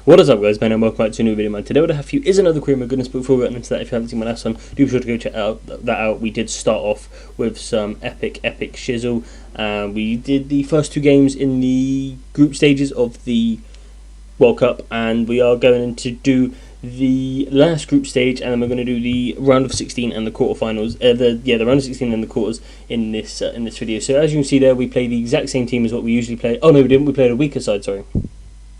What is up, guys, man, and welcome back to a new video, man. Today what I have for you is another query, my goodness, but before we get into that, if you haven't seen my last one, do be sure to go check that out. We did start off with some epic shizzle. We did the first two games in the group stages of the World Cup, and we are going to do the last group stage, and then we're going to do the round of 16 and the quarterfinals. The round of 16 and the quarters in this video. So as you can see there, we play the exact same team as what we usually play. Oh no, we didn't. We played a weaker side. Sorry.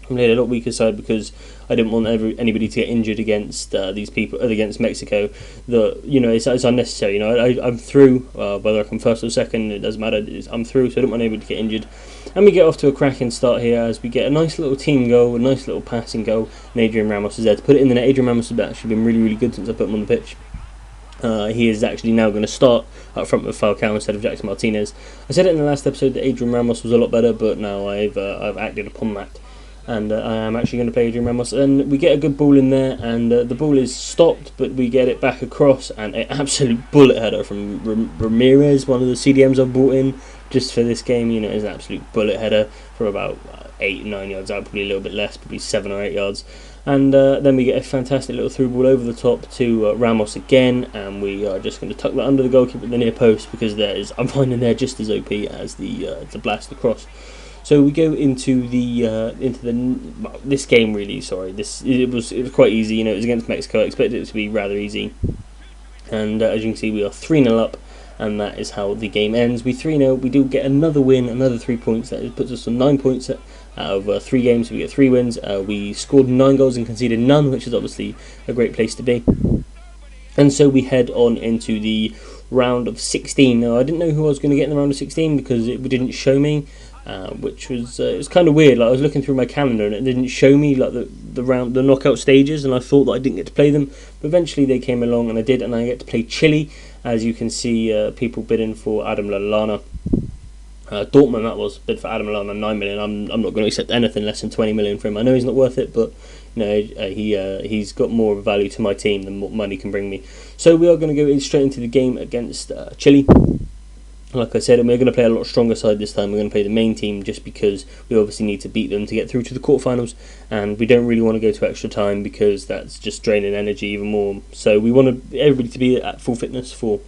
I played a lot weaker side because I didn't want anybody to get injured against these people, against Mexico. It's unnecessary. I'm through. Whether I come first or second, it doesn't matter. I'm through, so I don't want anybody to get injured. And we get off to a cracking start here as we get a nice little team goal, a nice little passing goal, and Adrian Ramos is there to put it in the net. Adrian Ramos has actually been really, really good since I put him on the pitch. He is actually now going to start up front with Falcao instead of Jackson Martinez. I said it in the last episode that Adrian Ramos was a lot better, but now I've acted upon that. And I am actually going to play Adrian Ramos, and we get a good ball in there, and the ball is stopped, but we get it back across, and an absolute bullet header from Ramirez, one of the CDMs I've brought in just for this game. Is an absolute bullet header from about 8-9 yards out, probably a little bit less, probably 7 or 8 yards. And then we get a fantastic little through ball over the top to Ramos again, and we are just going to tuck that under the goalkeeper at the near post because I'm finding they're just as OP as the blast across. So we go into this game really. Sorry, it was quite easy. It was against Mexico. I expected it to be rather easy, and as you can see, we are 3-0 up, and that is how the game ends. We 3-0. We do get another win, another 3 points. That puts us on 9 points out of 3 games. So we get 3 wins. We scored 9 goals and conceded none, which is obviously a great place to be. And so we head on into the round of 16. Now I didn't know who I was going to get in the round of 16 because it didn't show me. Which was it was kind of weird. Like I was looking through my calendar and it didn't show me like the knockout stages, and I thought that I didn't get to play them. But eventually they came along and I did, and I get to play Chile. As you can see, people bidding for Adam Lallana. Dortmund, that was bid for Adam Lallana 9 million. I'm not going to accept anything less than 20 million for him. I know he's not worth it, but he's got more value to my team than what money can bring me. So we are going to go straight into the game against Chile. Like I said, we're going to play a lot stronger side this time. We're going to play the main team just because we obviously need to beat them to get through to the quarterfinals, and we don't really want to go to extra time because that's just draining energy even more. So we want everybody to be at full fitness for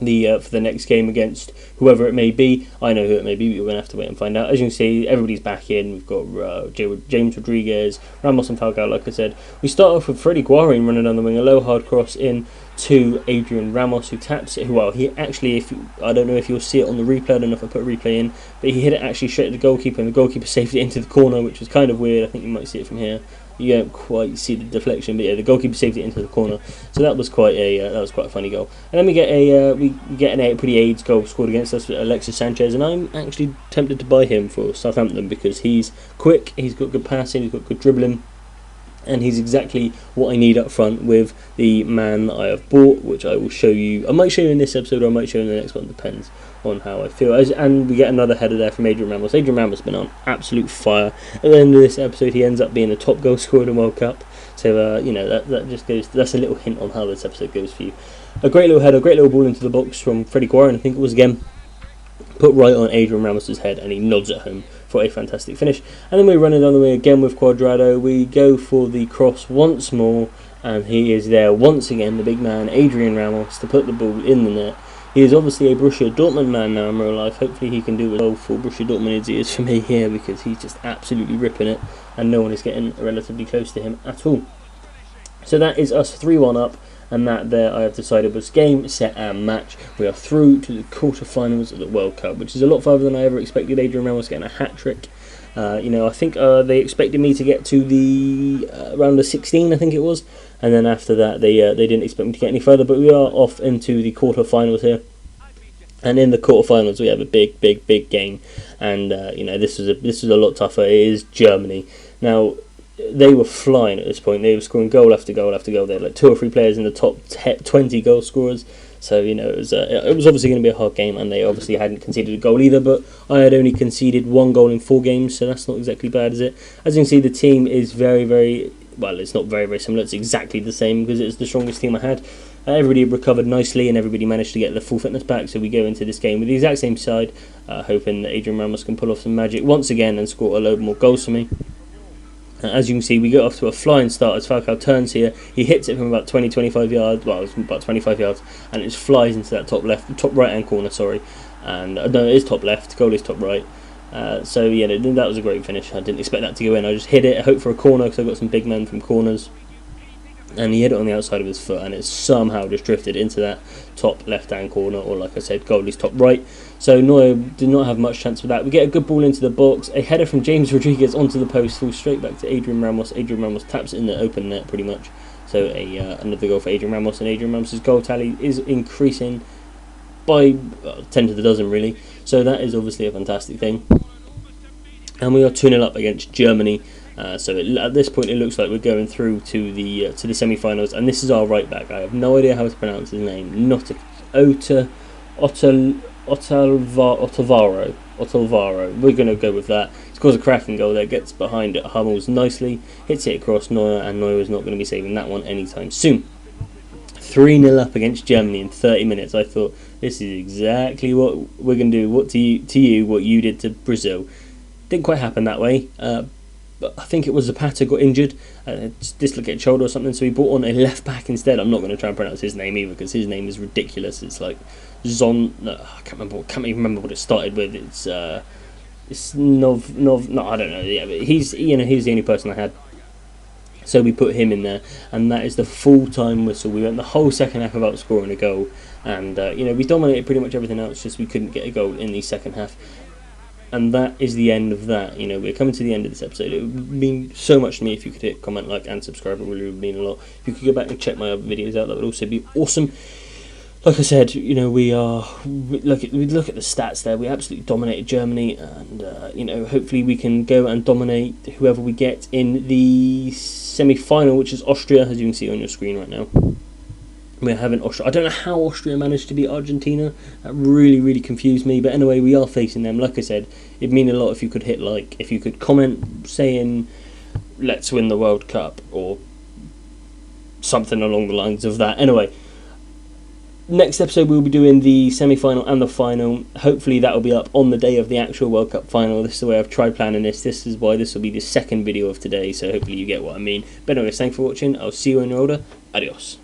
the next game against whoever it may be. I know who it may be, but we're going to have to wait and find out. As you can see, everybody's back in. We've got James Rodriguez, Ramos and Falcao, like I said. We start off with Freddie Guarin running down the wing, a low hard cross in to Adrian Ramos, who taps it. Well, he actually, I don't know if you'll see it on the replay, I don't know if I put a replay in, but he hit it actually straight at the goalkeeper, and the goalkeeper saved it into the corner, which was kind of weird. I think you might see it from here. You don't quite see the deflection, but yeah, the goalkeeper saved it into the corner. So that was quite a funny goal. And then we get a pretty AIDS goal scored against us, Alexis Sanchez, and I'm actually tempted to buy him for Southampton because he's quick, he's got good passing, he's got good dribbling, and he's exactly what I need up front with the man that I have bought, which I will show you. I might show you in this episode, or I might show you in the next one, depends on how I feel. And we get another header there from Adrian Ramos. Adrian Ramos has been on absolute fire. At the end of this episode, he ends up being the top goal scorer in the World Cup. So that just goes. That's a little hint on how this episode goes for you. A great little header, a great little ball into the box from Freddie Guarin, I think it was again. Put right on Adrian Ramos' head, and he nods it home for a fantastic finish. And then we're running down the wing again with Cuadrado. We go for the cross once more, and he is there once again, the big man Adrian Ramos, to put the ball in the net. He is obviously a Borussia Dortmund man now in real life. Hopefully he can do as well for Borussia Dortmund as he is for me here, because he's just absolutely ripping it, and no one is getting relatively close to him at all. So that is us 3-1 up. And that there I have decided was game, set and match. We are through to the quarterfinals of the World Cup, which is a lot farther than I ever expected. Adrian Ramos getting a hat-trick. I think they expected me to get to the round of 16, I think it was. And then after that they didn't expect me to get any further. But we are off into the quarterfinals here. And in the quarterfinals we have a big game. And this was a lot tougher. It is Germany. Now, they were flying at this point. They were scoring goal after goal after goal. They had like 2 or 3 players in the top 20 goal scorers. So it was obviously going to be a hard game, and they obviously hadn't conceded a goal either. But I had only conceded 1 goal in 4 games, so that's not exactly bad, is it? As you can see, the team is very well. It's not very similar. It's exactly the same because it's the strongest team I had. Everybody recovered nicely, and everybody managed to get their full fitness back. So we go into this game with the exact same side, hoping that Adrian Ramos can pull off some magic once again and score a load more goals for me. As you can see, we get off to a flying start as Falcao turns here. He hits it from about 20-25 yards, well, it's about 25 yards, and it just flies into that top right hand corner, sorry. And no, it is top left, goal is top right. So yeah, that was a great finish. I didn't expect that to go in. I just hit it, I hoped for a corner because I've got some big men from corners. And he hit it on the outside of his foot, and it somehow just drifted into that top left-hand corner, or like I said, goalie's top right. So Neuer did not have much chance with that. We get a good ball into the box, a header from James Rodriguez onto the post, falls straight back to Adrian Ramos. Adrian Ramos taps it in the open net, pretty much. So another goal for Adrian Ramos, and Adrian Ramos' goal tally is increasing by 10 to the dozen, really. So that is obviously a fantastic thing. And we are 2-0 up against Germany. So at this point, it looks like we're going through to the semi-finals, and this is our right back. I have no idea how to pronounce his name. Otavaro. We're going to go with that. He scores a cracking goal there, gets behind it, Hummels nicely, hits it across Neuer, and Neuer is not going to be saving that one anytime soon. 3-0 up against Germany in 30 minutes. I thought, this is exactly what we're going to do. What to you, what you did to Brazil. Didn't quite happen that way. But I think it was Zapata got injured, dislocated shoulder or something, so he brought on a left back instead. I'm not going to try and pronounce his name either because his name is ridiculous. It's like Zon. No, I can't even remember what it started with. It's Nov. No, I don't know. Yeah, but he's the only person I had. So we put him in there, and that is the full-time whistle. We went the whole second half without scoring a goal, and we dominated pretty much everything else. Just we couldn't get a goal in the second half. And that is the end of that. We're coming to the end of this episode. It would mean so much to me if you could hit comment, like, and subscribe. It really would mean a lot. If you could go back and check my other videos out, that would also be awesome. Like I said, we look at the stats there. We absolutely dominated Germany, and hopefully we can go and dominate whoever we get in the semi-final, which is Austria, as you can see on your screen right now. We're having Austria. I don't know how Austria managed to beat Argentina. That really, really confused me. But anyway, we are facing them. Like I said, it'd mean a lot if you could hit like, if you could comment saying, "Let's win the World Cup" or something along the lines of that. Anyway, next episode we'll be doing the semi-final and the final. Hopefully that will be up on the day of the actual World Cup final. This is the way I've tried planning this. This is why this will be the second video of today. So hopefully you get what I mean. But anyways, thanks for watching. I'll see you when you're older. Adios.